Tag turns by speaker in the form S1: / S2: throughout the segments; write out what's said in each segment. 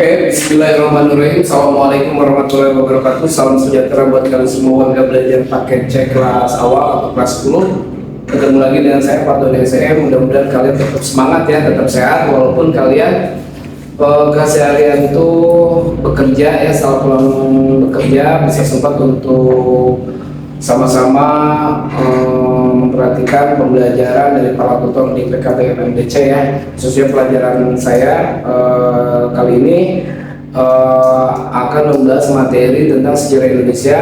S1: Oke, bismillahirrahmanirrahim. Assalamualaikum warahmatullahi wabarakatuh. Salam sejahtera buat kalian semua warga belajar paket C kelas awal atau kelas 10. Ketemu lagi dengan saya Pak Doni SM. Mudah-mudahan kalian tetap semangat ya, tetap sehat walaupun kalian keseharian itu bekerja ya, setelah pulang bekerja bisa sempat untuk sama-sama memperhatikan pembelajaran dari para tutor di PKTM MDC ya, khususnya pelajaran saya kali ini akan membahas materi tentang sejarah Indonesia,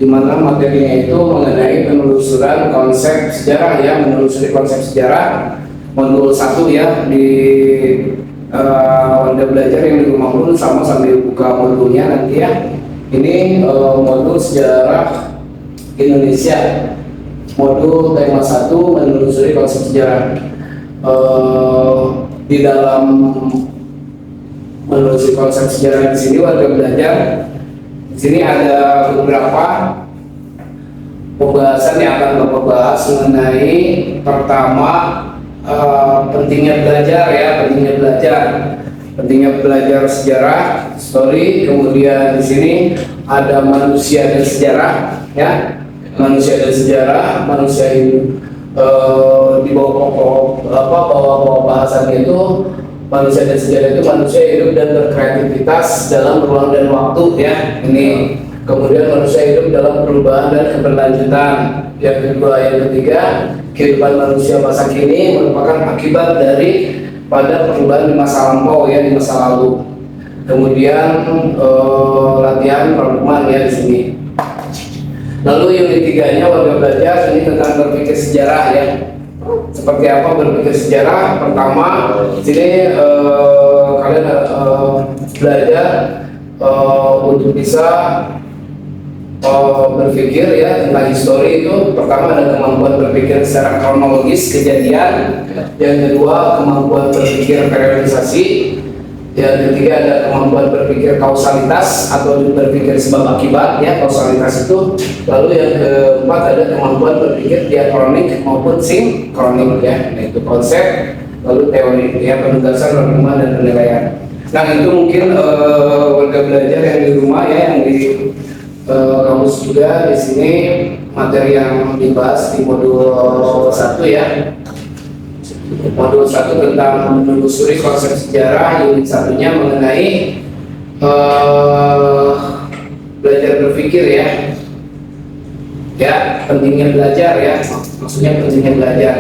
S1: di mana materinya itu mengenai penelusuran konsep sejarah ya, menelusuri konsep sejarah modul 1 ya di Anda belajar yang di rumah pun sama sambil buka modulnya nanti ya. Ini modul sejarah Indonesia, modul tema 1 menelusuri konsep sejarah. Di dalam menelusuri konsep sejarah di sini warga belajar, di sini ada beberapa pembahasan yang akan Bapak bahas mengenai pertama pentingnya belajar ya, pentingnya belajar sejarah, story. Kemudian di sini ada manusia dan sejarah ya. Manusia dan sejarah, manusia hidup di bawah bawah bahasannya itu manusia dan sejarah itu manusia hidup dan berkreativitas dalam ruang dan waktu ya. Ini kemudian manusia hidup dalam perubahan dan keberlanjutan. Yang kedua, yang ketiga, kehidupan manusia masa kini merupakan akibat dari pada perubahan di masa lampau ya, di masa lalu. Kemudian latihan rangkuman ya di sini. Lalu yang ketiganya warga belajar ini tentang berpikir sejarah ya. Seperti apa berpikir sejarah? Pertama, sini kalian belajar untuk bisa berpikir ya tentang histori itu. Pertama ada kemampuan berpikir secara kronologis kejadian. Yang kedua kemampuan berpikir periodisasi. Yang ketiga ada kemampuan berpikir kausalitas atau berpikir sebab akibat ya, kausalitas itu. Lalu yang keempat ada kemampuan berpikir diakronik maupun sinkronik ya, itu konsep. Lalu teori ya, penugasan, rangkuman dan penilaian. Nah itu mungkin warga belajar yang di rumah ya, yang di kampus juga. Di sini materi yang dibahas di modul 1 ya. Modul 1 tentang menelusuri konsep sejarah, unit satunya mengenai belajar berpikir ya. Ya, pentingnya belajar ya, maksudnya pentingnya belajar.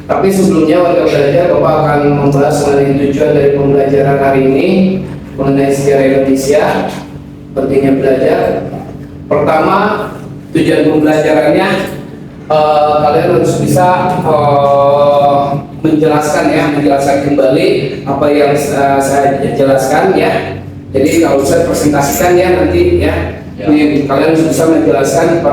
S1: Tapi sebelumnya warga belajar, Bapak akan membahas mengenai tujuan dari pembelajaran hari ini mengenai sejarah Indonesia, pentingnya belajar. Pertama, tujuan pembelajarannya kalian harus bisa menjelaskan kembali apa yang saya jelaskan ya. Jadi kalau saya presentasikan ya nanti ya, ini kalian harus bisa menjelaskan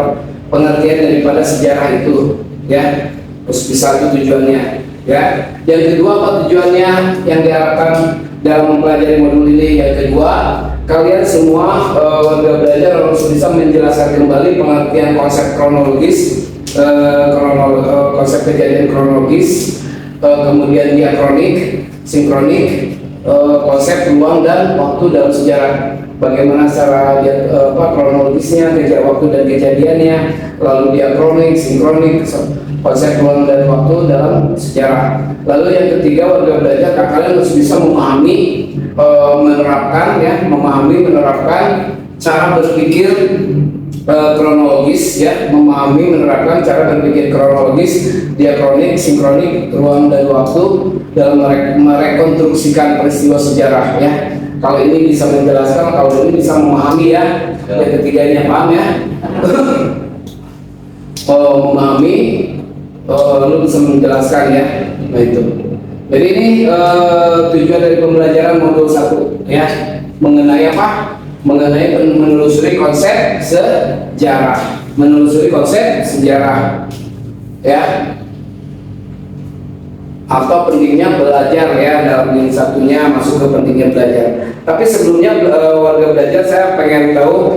S1: pengertian daripada sejarah itu ya. Terus bisa itu tujuannya ya. Yang kedua, apa tujuannya yang diharapkan dalam mempelajari modul ini? Yang kedua, kalian semua warga belajar harus bisa menjelaskan kembali pengertian konsep kronologis, konsep kejadian kronologis, kemudian diakronik, sinkronik, konsep ruang dan waktu dalam sejarah. Bagaimana secara kronologisnya, waktu dan kejadiannya, lalu diakronik, sinkronik, konsep ruang dan waktu dalam sejarah. Lalu yang ketiga, warga belajar kalian harus bisa memahami, menerapkan cara berpikir kronologis ya, menerapkan cara berpikir kronologis, diakronik, sinkronik, ruang dan waktu dalam merekonstruksikan peristiwa sejarah ya. Kalau ini bisa menjelaskan, kalau ini bisa memahami ya. Yang ketiganya paham ya. Memahami, lalu bisa menjelaskan ya. Nah itu. Jadi ini tujuan dari pembelajaran modul 1 ya, mengenai apa? Mengenai menelusuri konsep sejarah, ya, atau pentingnya belajar ya. Dalam unit satunya masuk ke pentingnya belajar. Tapi sebelumnya warga belajar, saya pengen tahu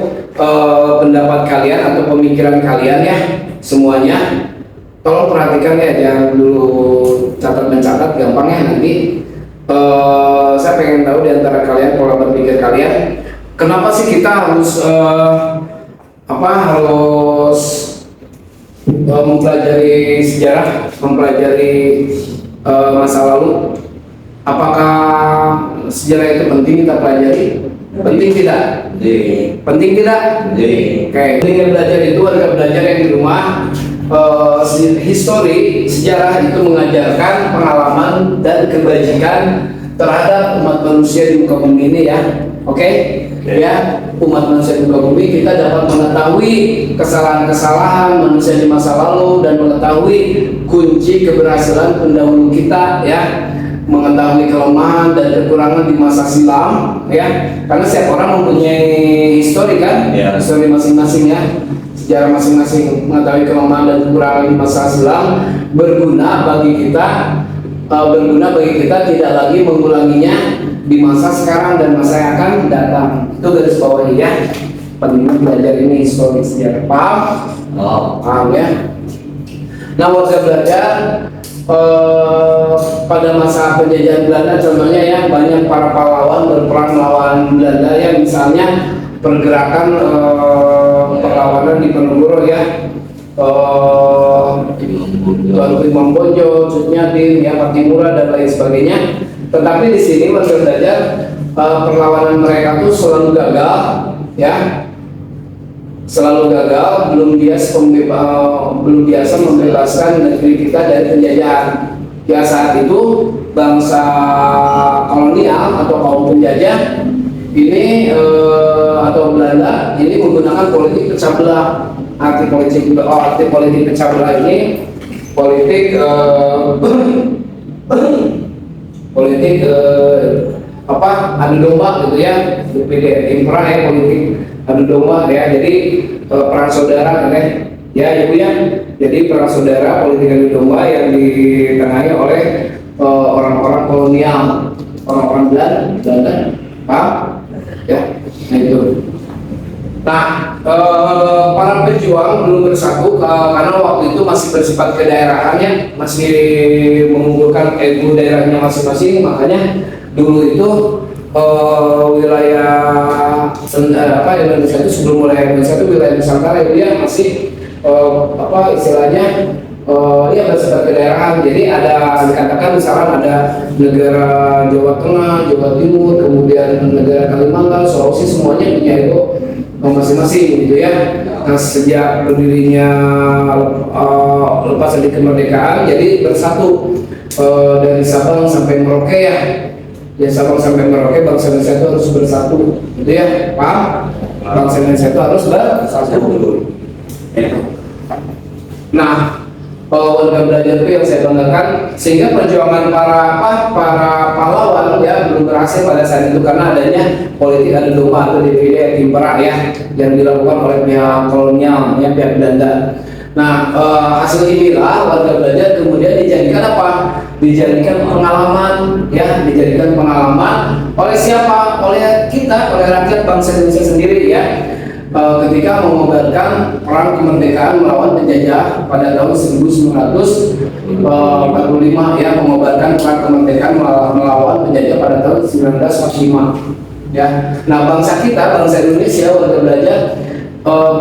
S1: pendapat kalian atau pemikiran kalian ya semuanya. Tolong perhatikan ya, jangan dulu catat mencatat, gampang ya nanti Saya pengen tahu di antara kalian, pola berpikir kalian, kenapa sih kita harus harus mempelajari sejarah, mempelajari masa lalu? Apakah sejarah itu penting kita pelajari? Penting tidak? Penting tidak? Oke, dengan belajar itu ada belajar yang di rumah. Histori, sejarah itu mengajarkan pengalaman dan kebajikan terhadap umat manusia di muka bumi ini ya. Oke? Ya, umat manusia di muka bumi, kita dapat mengetahui kesalahan-kesalahan manusia di masa lalu dan mengetahui kunci keberhasilan pendahulu kita ya, mengetahui kelemahan dan kekurangan di masa silam ya, karena setiap orang mempunyai histori kan, histori masing-masing ya, sejarah masing-masing, mengetahui kelemahan dan kekurangan di masa silam berguna bagi kita tidak lagi mengulanginya di masa sekarang dan masa yang akan datang. Itu garis bawahi ya, pentingnya belajar ini histori sejarah. Paham? Paham ya. Nah, waktu saya belajar pada masa penjajahan Belanda contohnya ya, banyak para pahlawan berperang melawan Belanda ya, misalnya pergerakan perlawanan di Penegoro ya, Tuan Imam Bonjol, Cutnyatin, ya, Patimura dan lain sebagainya. Tetapi di sini warga belajar perlawanan mereka tuh selalu gagal ya, selalu gagal, belum biasa membebaskan negeri kita dari penjajahan. Ya, saat itu bangsa kolonial atau kaum penjajah ini atau Belanda ini menggunakan politik pecah belah. Arti politik pecah belah ini politik adu domba gitu ya, impera ya, politik adu domba ya. Jadi perang saudara ya ibu ya, jadi perang saudara, politik adu domba yang ditengahi oleh orang-orang kolonial, orang-orang Belanda, paham ya. Nah itu. Nah, para pejuang belum bersatu karena waktu itu masih bersifat kedaerahan ya, masih mengunggulkan ego daerahnya masing-masing. Makanya dulu itu wilayah Indonesia itu, sebelum wilayah Indonesia itu wilayah Nusantara dia masih istilahnya ya bersifat kedaerahan. Jadi ada dikatakan misalkan ada negara Jawa Tengah, Jawa Timur, kemudian negara Kalimantan, Sulawesi, semuanya punya ego masing-masing gitu ya. Nah, sejak berdirinya lepas dari kemerdekaan, jadi bersatu dari Sabang sampai Merauke ya. Dari Sabang sampai Merauke bangsa Indonesia itu harus bersatu, gitu ya, paham? Bangsa Indonesia itu harus bersatu. Nah, warga belajar itu yang saya banggakan, sehingga perjuangan para pahlawan ya belum berhasil pada saat itu karena adanya politik adu domba atau divide impera ya yang dilakukan oleh pihak kolonial ya, pihak Belanda. Nah, hasil inilah warga belajar kemudian dijadikan apa? Dijadikan pengalaman ya, dijadikan pengalaman oleh siapa? Oleh kita, oleh rakyat bangsa Indonesia sendiri ya. Ketika mengobarkan perang kemerdekaan melawan penjajah pada tahun 1945 ya, mengobarkan perang kemerdekaan melawan penjajah pada tahun 1945 ya. Nah, bangsa kita, bangsa Indonesia, warga belajar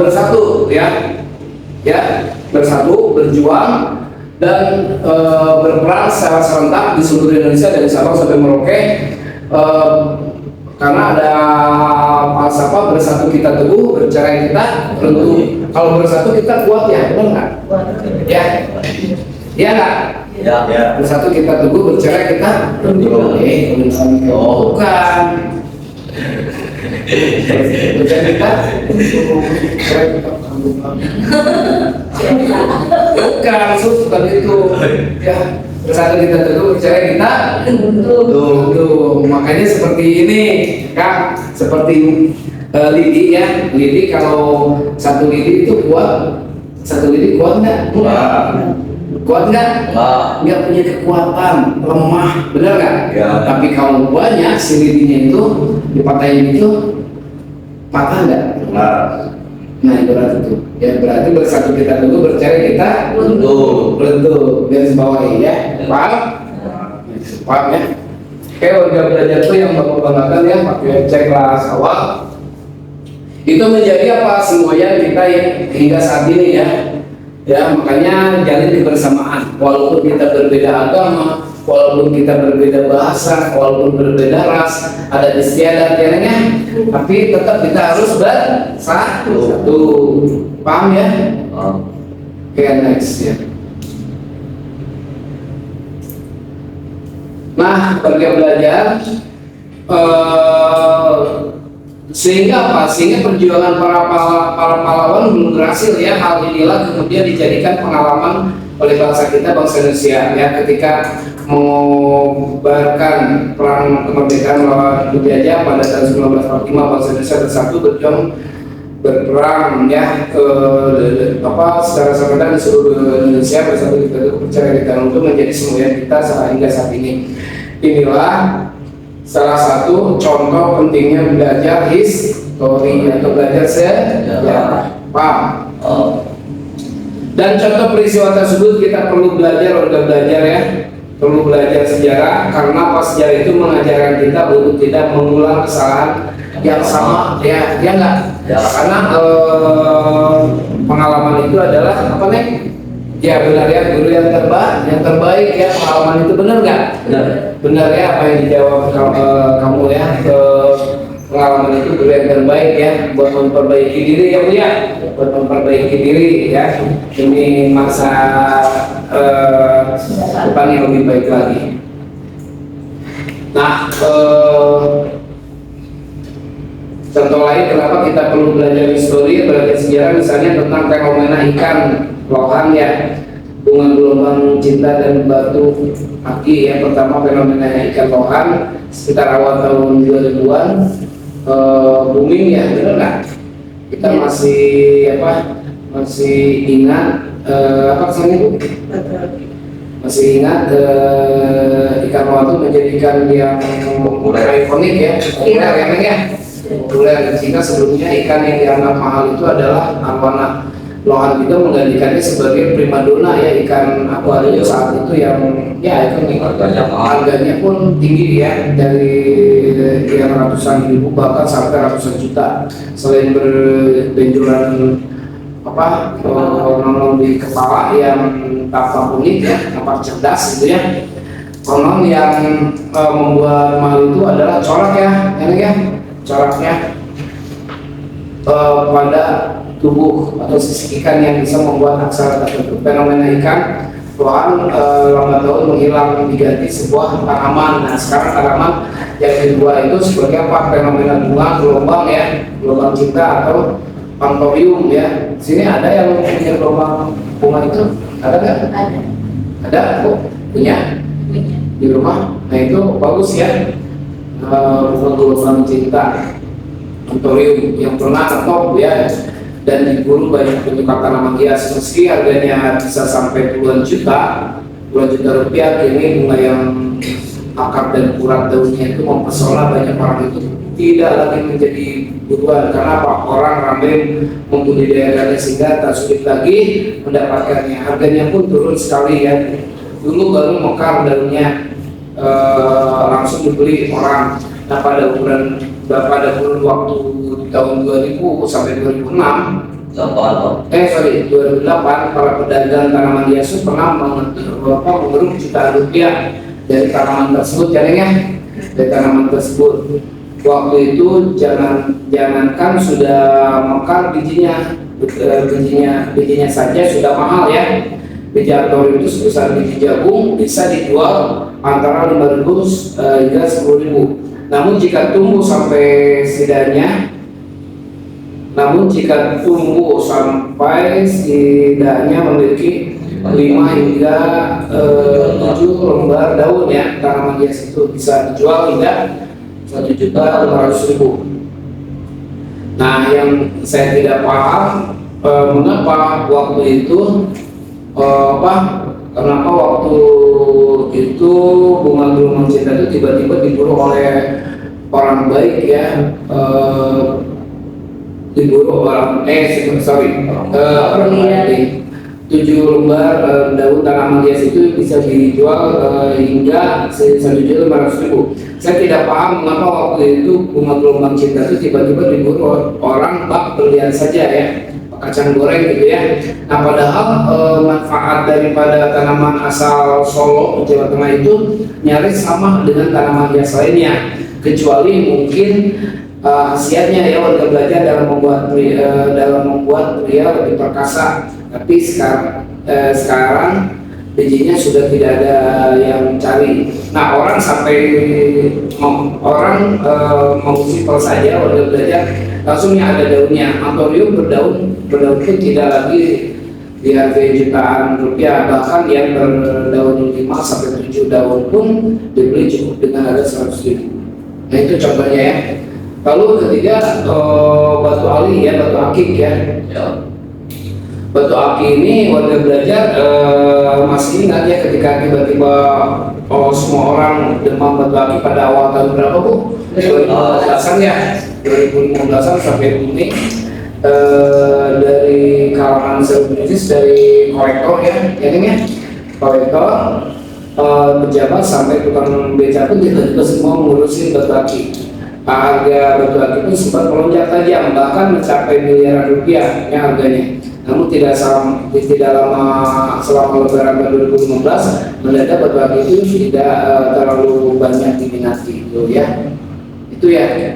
S1: bersatu ya, bersatu, berjuang dan berperang secara serentak di seluruh Indonesia dari Sabang sampai Merauke. Karena ada falsafah bersatu kita teguh, bercerai kita runtuh. Kalau bersatu kita kuat ya, benar nggak? Ya, iya nggak? Ya. Bersatu kita teguh, bercerai kita runtuh. Bukan. Bercerai kita, bukan, bukan itu. Ya. Bersatu kita teguh, bercerai kita runtuh. Makanya seperti ini Kak, seperti lidi ya. Lidi kalau satu lidi itu kuat, satu lidi kuat nggak? Kuat nggak? Nggak punya kekuatan, lemah, benar nggak? Ya. Tapi kalau banyak si lidinya itu dipatahin itu, patah nggak? Nah, ibarat itu ya, berarti bersatu kita teguh, bercerai kita runtuh. Garis bawahi ya, paham? Paham ya? Kayak warga belajar tuh yang bangga-banggakan ya pakai cek kelas awal. Itu menjadi apa semboyan kita hingga saat ini ya. Ya makanya jalin kebersamaan. Walaupun kita berbeda agama, walaupun kita berbeda bahasa, walaupun berbeda ras, ada istiadat ya, tapi tetap kita harus bersatu. Paham ya? Oke, next ya. Nah, warga belajar sehingga apa? Sehingga perjuangan para pahlawan belum berhasil ya. Hal inilah kemudian dijadikan pengalaman oleh bangsa kita, bangsa Indonesia ya, ketika mengobarkan perang kemerdekaan melawan penjajah pada tahun 1945, bangsa Indonesia bersatu berjuang berperang ya secara sadar di seluruh Indonesia bersatu kita percaya kita untuk menjadi semboyan kita hingga saat ini. Inilah salah satu contoh pentingnya belajar histori atau belajar sejarah. Paham? Dan contoh peristiwa tersebut kita perlu belajar ya, perlu belajar sejarah karena pas sejarah itu mengajarkan kita untuk tidak mengulang kesalahan yang sama ya enggak ya, karena pengalaman itu adalah apa nih ya, benar ya, guru yang terbaik ya, pengalaman itu benar nggak? Benar ya apa yang dijawab kamu ya, pengalaman itu guru yang terbaik ya, buat memperbaiki diri ya Bu ya, buat memperbaiki diri ya, ini masa depan yang lebih baik lagi. Nah, contoh lain kenapa kita perlu belajar histori, belajar sejarah, misalnya tentang fenomena ikan lohan ya, bunga gelombang cinta dan batu aki ya. Pertama fenomena ikan lohan sekitar awal tahun 2000-an booming ya, benar nggak? Kita masih ingat apa kesannya Bu? Masih ingat ikan lohan itu menjadi ikan yang ikonik ya, populer ya. Populer, jika sebelumnya ikan yang dianggap mahal itu adalah arwana. Lohan juga menggantikannya sebagai primadona ya, ikan akuarium saat itu yang ya harganya pun tinggi ya, dari yang ratusan ribu bahkan sampai ratusan juta. Selain berbenjolan nonton di kepala yang tampak unik ya, tampak cerdas gitu ya. Konon yang membuat mahal itu adalah corak ya, coraknya pada tubuh atau sisi ikan yang bisa membuat aksara tertentu. Fenomena ikan lohan lambat laun menghilang diganti sebuah tanaman. Nah sekarang tanaman yang kedua itu sebagai apa? Fenomena bunga gelombang ya, gelombang cinta atau pantorium ya. Sini ada yang punya gelombang bunga itu? Ada nggak? Ada kok punya di rumah. Nah itu bagus ya, bunga gelombang cinta pantorium yang pernah top ya, dan diburu banyak penyuka tanaman hias. Meski harganya bisa sampai puluhan juta rupiah, kini bunga yang akar dan urat daunnya itu mempesona banyak orang. Itu tidak lagi menjadi buruan karena apa? Orang ramai membudidayakannya sehingga tak sulit lagi mendapatkannya. Harganya pun turun sekali ya. Dulu baru mekar daunnya langsung dibeli orang. Nah pada kurun waktu tahun 2000 sampai 2006 2008 para pedagang tanaman hias pernah mengeruk jutaan rupiah dari tanaman tersebut dari tanaman tersebut. Waktu itu jangankan sudah mekar bijinya saja sudah mahal ya. Biji artori itu sebesar biji jagung bisa dijual antara 5.000 hingga 10.000. Namun jika tumbuh sampai setidaknya memiliki 5 hingga 7 lembar daun ya, tanaman hias itu bisa dijual hingga 1.500.000. Nah yang saya tidak paham mengapa waktu itu kenapa waktu itu bunga gelombang cinta itu tiba-tiba diburu oleh orang baik ya, lembar daun tanaman hias itu bisa dijual hingga 1.500.000. Saya tidak paham mengapa waktu itu bunga gelombang cinta itu tiba-tiba diburu orang bak berlian saja ya, kacang goreng gitu ya. Nah padahal manfaat daripada tanaman asal Solo Jawa Tengah itu nyaris sama dengan tanaman hias lainnya, kecuali mungkin khasiatnya ya warga belajar dalam membuat pria lebih perkasa. Tapi sekarang bijinya sudah tidak ada yang cari. Nah orang mau simpel saja warga belajar langsungnya ada daunnya. Anthurium berdaun pun tidak lagi dihargai jutaan rupiah, bahkan yang berdaun 5 sampai 7 daun pun dibeli cukup dengan harga 100.000. Nah itu contohnya ya. Lalu ketiga batu ali ya, batu akik ya. Batu akik ini warga belajar masih ingat ya ketika tiba-tiba semua orang demam batu akik pada awal tahun berapa Bu? 2015-an ya, 2015-an sampai ini dari kalangan selebritis, dari kolektor ya, kolektor, pejabat sampai tukang beca pun tiba-tiba semua mengurusi batu akik. Harga batu akik pun sempat melonjak tajam, bahkan mencapai miliaran rupiah ya harganya. Namun tidak lama selama Lebaran tahun 2015 mendadak batu akik itu tidak terlalu banyak diminati gitu ya. Itu ya.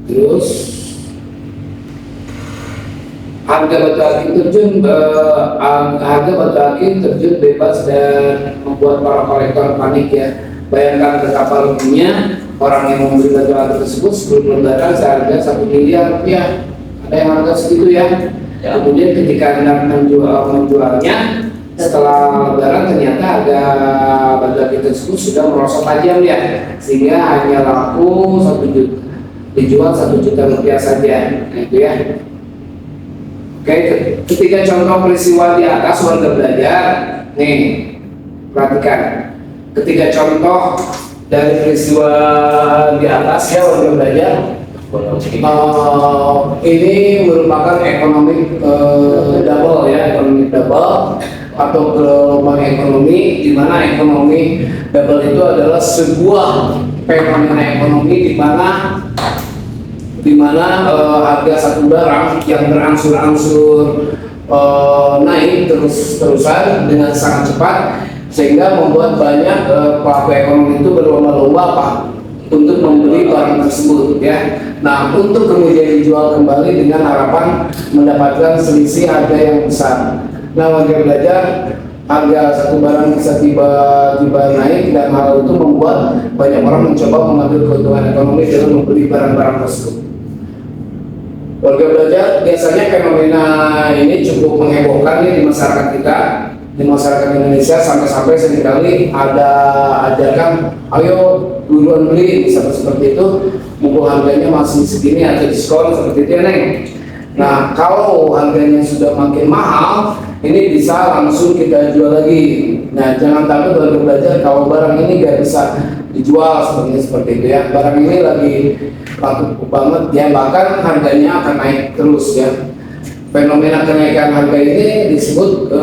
S1: Terus harga batu akik terjun bebas dan membuat para kolektor panik ya. Bayangkan betapa ruginya orang yang membeli batu akik tersebut sebelum Lebaran seharga 1 miliar rupiah. Ada yang harga segitu ya. Kemudian ketika hendak menjualnya setelah Lebaran ternyata harga batu akik tersebut sudah merosot tajam ya, sehingga hanya laku 1 juta, dijual 1 juta rupiah saja. Nah itu ya. Oke, ketiga contoh peristiwa di atas warga belajar nih, perhatikan. Ketiga contoh dari peristiwa di atas ya warga belajar, ini merupakan ekonomi double ya, ekonomi double atau gelombang ekonomi, di mana ekonomi double itu adalah sebuah fenomena ekonomi di mana harga satu barang yang berangsur-angsur naik terus-terusan dengan sangat cepat, sehingga membuat banyak pelaku ekonomi itu berlomba-lomba apa untuk membeli barang tersebut ya. Nah untuk kemudian dijual kembali dengan harapan mendapatkan selisih harga yang besar. Nah warga belajar, harga satu barang bisa tiba-tiba naik, dan hal itu membuat banyak orang mencoba mengambil keuntungan ekonomi dengan membeli barang-barang tersebut. Warga belajar, biasanya fenomena ini cukup menghebohkan ya di masyarakat kita, di masyarakat Indonesia, sampai-sampai seringkali ada ajakan ayo duluan beli, misalnya seperti itu, mumpung harganya masih segini atau diskon seperti itu ya Neng. Nah kalau harganya sudah makin mahal, ini bisa langsung kita jual lagi. Nah jangan takut warga belajar kalau barang ini gak bisa dijual seperti itu ya. Barang ini lagi laku banget ya, bahkan harganya akan naik terus ya. Fenomena kenaikan harga ini disebut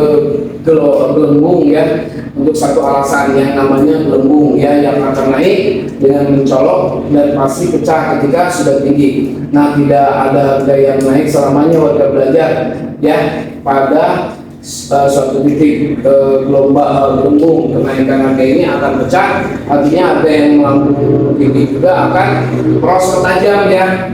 S1: gelembung ya, untuk satu alasan yang namanya gelembung ya, yang akan naik dengan mencolok dan pasti pecah ketika sudah tinggi. Nah tidak ada harga yang naik selamanya warga belajar ya. Pada suatu titik gelembung kenaikan harga ini akan pecah, artinya harga yang melambung tinggi juga akan merosot tajam ya,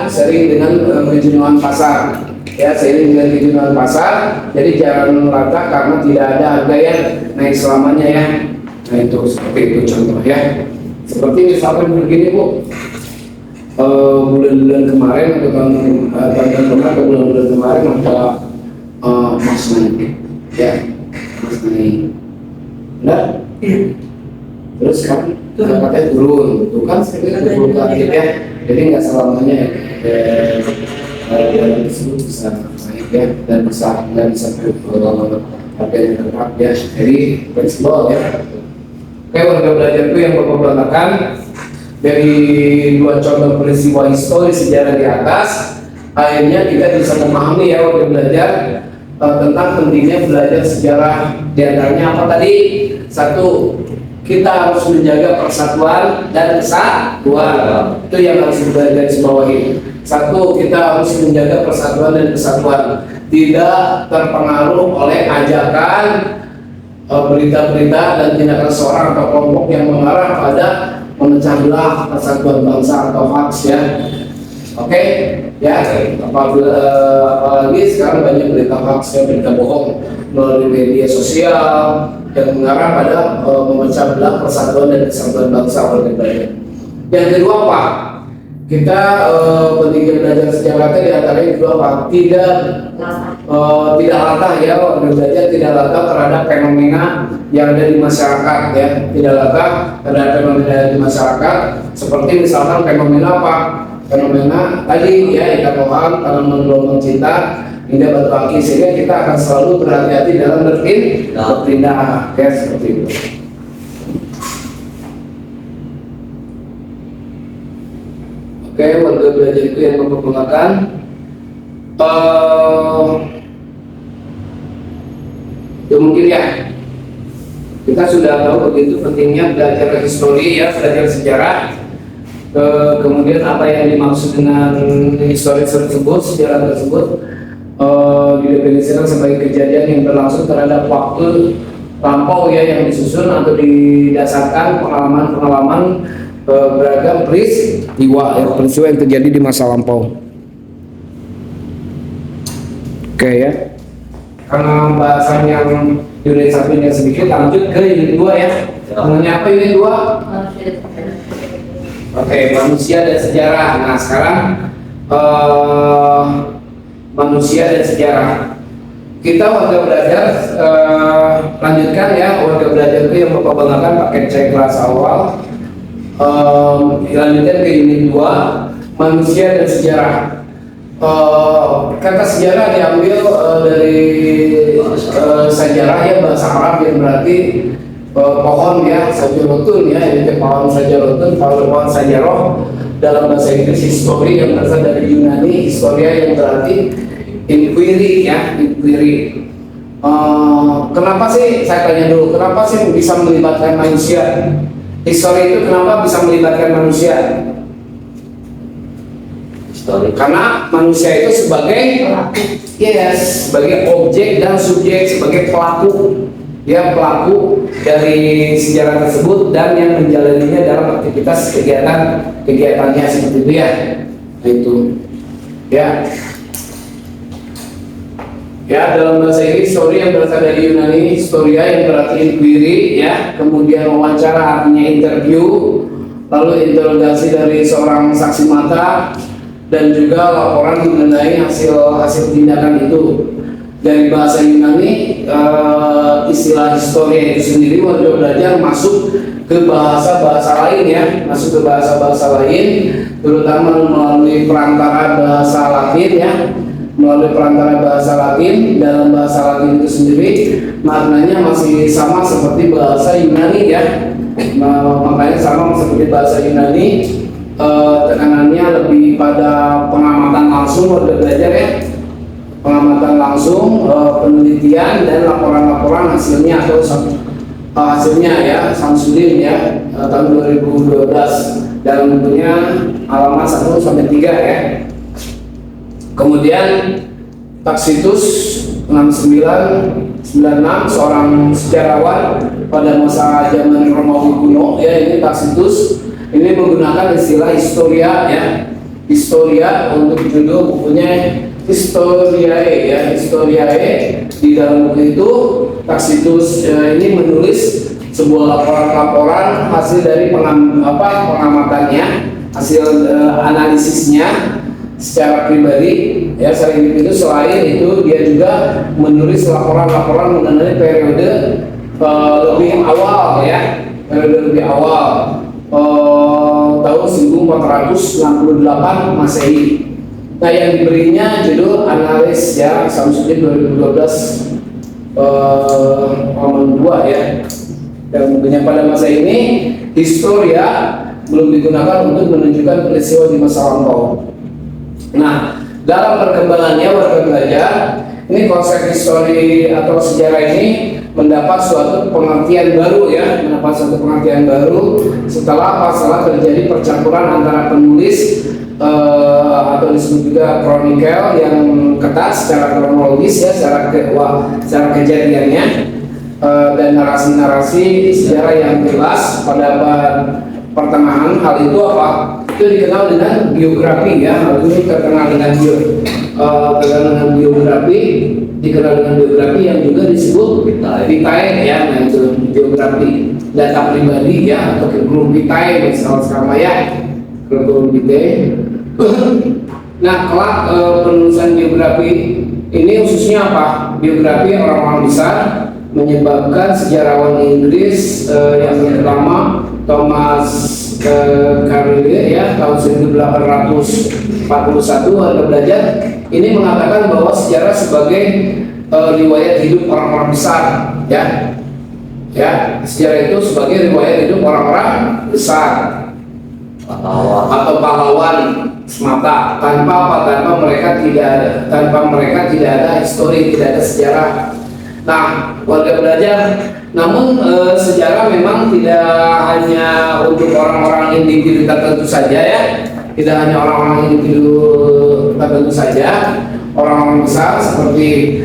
S1: sering dengan kejenuhan pasar ya, seiring dengan kejenuhan pasar. Jadi jangan rata karena tidak ada harga yang naik selamanya ya. Nah itu seperti itu contoh ya. Seperti misalkan begini Bu, bulan-bulan kemarin atau bulan-bulan kemarin ada emas naik ya, emas naik, benar? Terus kan katanya turun, tuh kan turun lagi ya. Jadi nggak selamanya harga tersebut bisa naik ya, dan bisa harga yang tetap ya. Jadi fleksibel ya. Oke warga belajar itu yang Bapak katakan dari dua contoh peristiwa historis sejarah di atas, akhirnya kita bisa memahami ya waktu belajar tentang pentingnya belajar sejarah. Di antaranya apa tadi? Satu, kita harus menjaga persatuan dan kesatuan. Itu yang harus digarisbawahi. Satu, kita harus menjaga persatuan dan kesatuan, tidak terpengaruh oleh ajakan, berita-berita dan tindakan seorang atau kelompok yang mengarah pada memecah belah persatuan bangsa atau hoax ya. Oke, ya. Apalagi sekarang banyak berita hoax ya, berita bohong melalui media sosial yang mengarah pada memecah belah persatuan dan kesatuan bangsa oleh negara. Yang kedua apa? Kita pentingnya belajar sejarah di antaranya kedua apa? Tidak latah ya, belajar tidak latah terhadap fenomena yang ada di masyarakat ya, tidak latah terhadap fenomena di masyarakat seperti misalkan fenomena apa? Fenomena tadi ya, ikan lohan, tanaman gelombang cinta, hingga batu akik, sehingga kita akan selalu berhati-hati dalam berpindah ya, seperti itu. Oke, warga belajar itu yang mempergunakan ya mungkin ya kita sudah tahu begitu pentingnya belajar histori ya, belajar sejarah. Kemudian apa yang dimaksud dengan histori tersebut, sejarah tersebut didefinisikan sebagai kejadian yang berlangsung terhadap waktu lampau ya, yang disusun atau didasarkan pengalaman-pengalaman beragam peristiwa yang terjadi di masa lampau. Oke ya, karena bahasan yang unit 1 nya sedikit, lanjut ke unit 2 ya. Namanya apa unit 2? Oke, manusia dan sejarah. Nah sekarang manusia dan sejarah. Kita warga belajar lanjutkan ya, warga belajar itu yang memperkenalkan paket C kelas awal. Lanjutkan ke unit 2, manusia dan sejarah. Kata sejarah diambil dari sejarah ya, bahasa Arab yang berarti pohon ya, sajarotun ya, ini pohon sajarotun, pohon sajaroh. Dalam bahasa Inggris history yang berasal dari Yunani, historia yang berarti inquiry ya, inquiry. Kenapa sih, saya tanya dulu, kenapa sih bisa melibatkan manusia? Histori itu kenapa bisa melibatkan manusia? Histori. Karena manusia itu sebagai sebagai objek dan subjek, sebagai pelaku ya, pelaku dari sejarah tersebut dan yang menjalaninya dalam aktivitas kegiatannya seperti itu ya. Itu ya. Ya, dalam bahasa Inggris story yang berasal dari Yunani, historia yang berarti inquiry ya, kemudian wawancara artinya interview, lalu interogasi dari seorang saksi mata, dan juga laporan mengenai hasil tindakan itu. Dari bahasa Yunani, istilah historia itu sendiri warga belajar masuk ke bahasa-bahasa lain ya, masuk ke bahasa-bahasa lain, terutama melalui perantara bahasa Latin ya. Melalui perantara bahasa Latin, dalam bahasa Latin itu sendiri maknanya masih sama seperti bahasa Yunani ya. Makanya sama seperti bahasa Yunani, tekanannya lebih pada pengamatan langsung warga belajar ya, pengamatan langsung, penelitian dan laporan-laporan hasilnya atau hasilnya ya, Samsudin ya, tahun 2012 dalam bentuknya halaman 1 sampai 3 ya. Kemudian Tacitus 6996, seorang sejarawan pada masa zaman Romawi kuno ya, ini Tacitus ini menggunakan istilah historia ya, historia untuk judul bukunya Historiae ya, Historiae. Di dalam buku itu Tacitus ini menulis sebuah laporan-laporan hasil dari pengamatannya, hasil analisisnya secara pribadi ya, secara individu. Selain itu dia juga menulis laporan-laporan mengenai periode lebih awal ya, periode lebih awal tahun 1468 Masehi. Nah yang diberinya judul analis ya, Samsudin 2012 halaman 2 ya. Dan tentunya pada masa ini historia belum digunakan untuk menunjukkan peristiwa di masa lampau. Nah, dalam perkembangannya warga belajar, ini konsep histori atau sejarah ini mendapat suatu pengertian baru ya, setelah terjadi percampuran antara penulis atau disebut juga kronikel yang ketat secara kronologis ya, secara kejadiannya, dan narasi-narasi sejarah yang jelas pada abad pertengahan. Hal itu apa? Itu dikenal dengan biografi ya. Hal ini terkenal dengan biografi yang juga disebut vitae ya. Nah itu biografi data pribadi ya, atau curriculum vitae misalnya ya, curriculum vitae. Nah kelak penulisan biografi ini khususnya apa? Biografi orang-orang besar menyebabkan sejarawan Inggris yang pertama Thomas Carlyle ya tahun 1841 Warga Belajar ini mengatakan bahwa sejarah sebagai riwayat hidup orang-orang besar ya, sejarah itu sebagai riwayat hidup orang-orang besar atau pahlawan semata, tanpa mereka tidak ada histori, tidak ada sejarah. Nah, Warga Belajar, namun sejarah memang tidak hanya untuk orang-orang individu tertentu saja ya, tidak hanya orang-orang individu tertentu saja, orang-orang besar seperti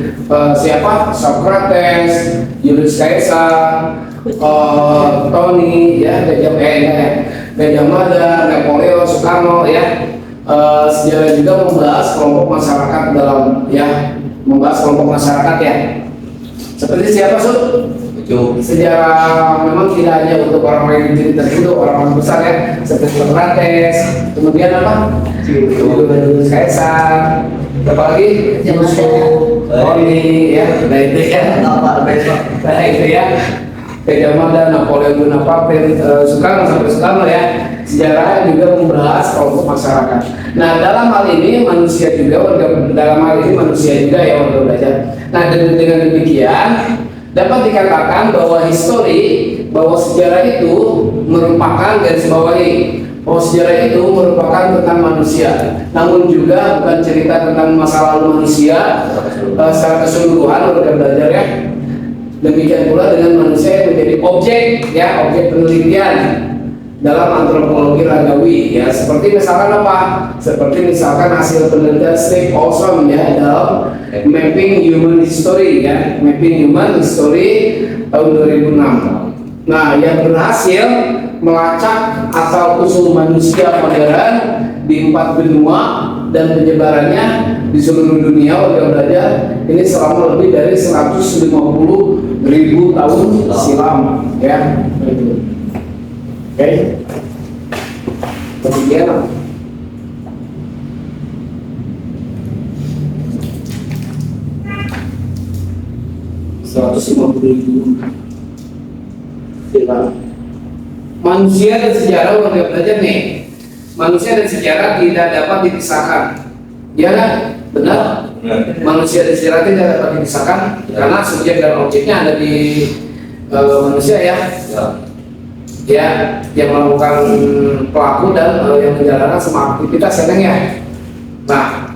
S1: siapa? Socrates, Julius Caesar, Tony ya, Gajah Mada, Napoleon, Soekarno ya. Sejarah juga membahas kelompok masyarakat ya. Seperti siapa sejarah memang tidak hanya untuk orang-orang yang tertentu, orang-orang besar ya, seperti Socrates, kemudian apa? Julius Caesar, apalagi Tony ya, nah itu ya. Gajah Mada, Napoleon Bonaparte, Soekarno sampai Soekarno ya. Sejarah juga membahas kelompok masyarakat. Nah dalam hal ini manusia juga ya Warga Belajar. Nah dengan demikian dapat dikatakan bahwa sejarah itu merupakan bahwa sejarah itu merupakan tentang manusia, namun juga bukan cerita tentang masa lalu manusia secara keseluruhan Warga Belajar ya. Demikian pula dengan manusia yang menjadi objek penelitian dalam antropologi ragawi ya, seperti misalkan apa? Seperti misalkan hasil penelitian Steve Olson ya dalam Mapping Human History tahun 2006. Nah, yang berhasil melacak asal-usul manusia modern di 4 benua dan penyebarannya di seluruh dunia Warga Belajar ini selama lebih dari 150.000 tahun silam ya. Oke. Kemudian 150.000 silam. Manusia dan sejarah Warga Belajar nih. Manusia dan sejarah tidak dapat dipisahkan. Ya kan? Benar? Manusia dan sejarah tidak dapat dipisahkan karena subjek dan objeknya ada di manusia ya. Ya, yang melakukan pelaku dan yang menjalankan semua aktivitas ya. Nah,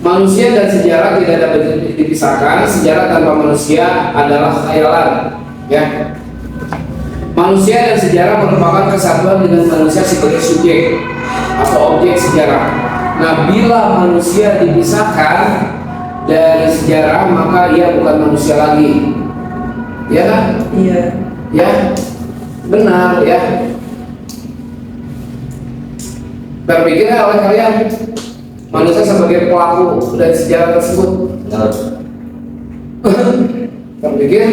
S1: manusia dan sejarah tidak dapat dipisahkan. Sejarah tanpa manusia adalah khayalan ya. Manusia dan sejarah merupakan kesatuan dengan manusia sebagai subjek atau objek sejarah. Nah, bila manusia dipisahkan dari sejarah, maka ia bukan manusia lagi. Ya kan? Iya. Ya, benar ya. Berpikirnya oleh kalian manusia sebagai pelaku dari sejarah tersebut. Berpikir?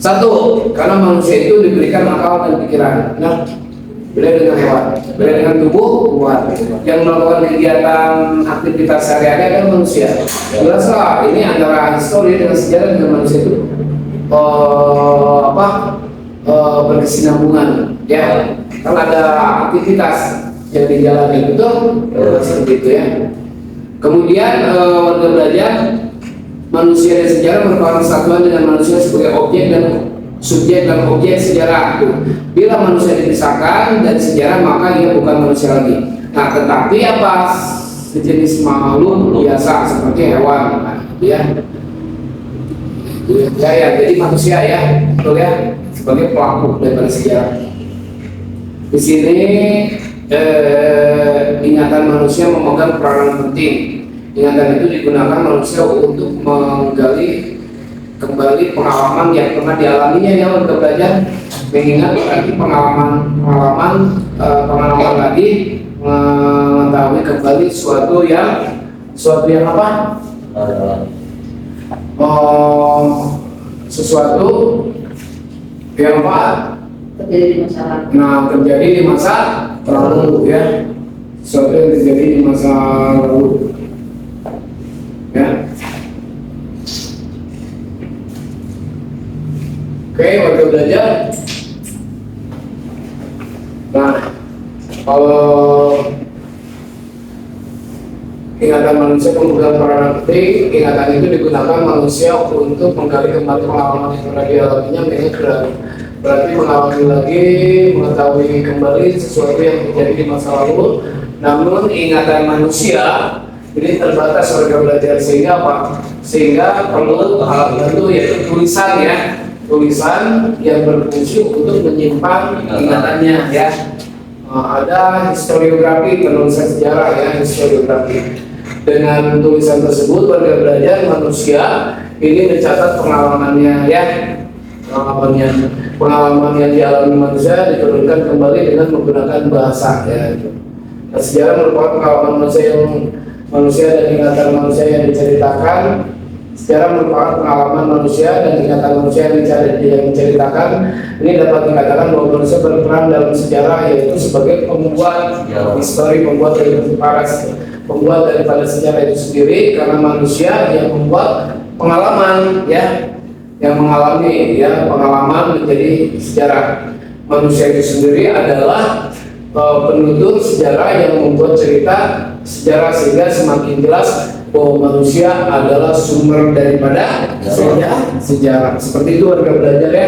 S1: Satu, karena manusia itu diberikan akal dan pikiran. Nah, beda dengan hewan, beda dengan tubuh. Yang melakukan kegiatan aktivitas sehari-hari adalah manusia. Jelaslah ini antara histori dengan sejarah dengan manusia itu berkesinambungan ya. Kan ada aktivitas yang dijalani itu seperti itu ya. Kemudian Warga Belajar, manusia dan sejarah merupakan kesatuan dengan manusia sebagai objek dan subjek dan objek sejarah. Bila manusia dipisahkan dari sejarah, maka ia bukan manusia lagi. Nah, tetapi apa sejenis makhluk biasa seperti hewan, nah, ya. Ya, jadi manusia ya, betul ya, sebagai pelaku daripada sejarah. Di sini ingatan manusia memegang peranan penting. Ingatan itu digunakan manusia untuk menggali kembali pengalaman yang pernah dialaminya ya untuk belajar. Mengingat berarti pengalaman tadi mengetahui kembali suatu yang apa? Sesuatu yang apa?
S2: Terjadi di masa lalu.
S1: Nah, terjadi di masa lalu ya. Sesuatu yang terjadi di masa lalu. Ya. Oke, waktu belajar. Nah, kalau ingatan manusia memegang peranan penting, ingatan itu digunakan manusia untuk menggali kembali pengalaman yang pernah dialaminya, berarti mengalami lagi, mengetahui kembali sesuatu yang terjadi di masa lalu. Namun ingatan manusia ini terbatas warga belajar, sehingga apa? Sehingga perlu alat bantu yaitu tulisan ya, tulisan yang berfungsi untuk menyimpan ingatannya ya. Ada historiografi, penulisan sejarah ya, historiografi. Dengan tulisan tersebut warga belajar manusia ini mencatat pengalamannya ya, pengalaman yang dialami manusia diturunkan kembali dengan menggunakan bahasa ya. Nah, sejarah merupakan pengalaman manusia dan ingatan manusia yang diceritakan. Sejarah merupakan pengalaman manusia dan ingatan manusia yang diceritakan. Ini dapat dikatakan bahwa manusia berperan dalam sejarah, yaitu sebagai pembuat histori, pembuat daripada sejarah itu sendiri, karena manusia yang membuat pengalaman ya, yang mengalami ya pengalaman menjadi sejarah. Manusia itu sendiri adalah penutur sejarah yang membuat cerita sejarah, sehingga semakin jelas bahwa manusia adalah sumber daripada sejarah. Seperti itu warga belajar ya.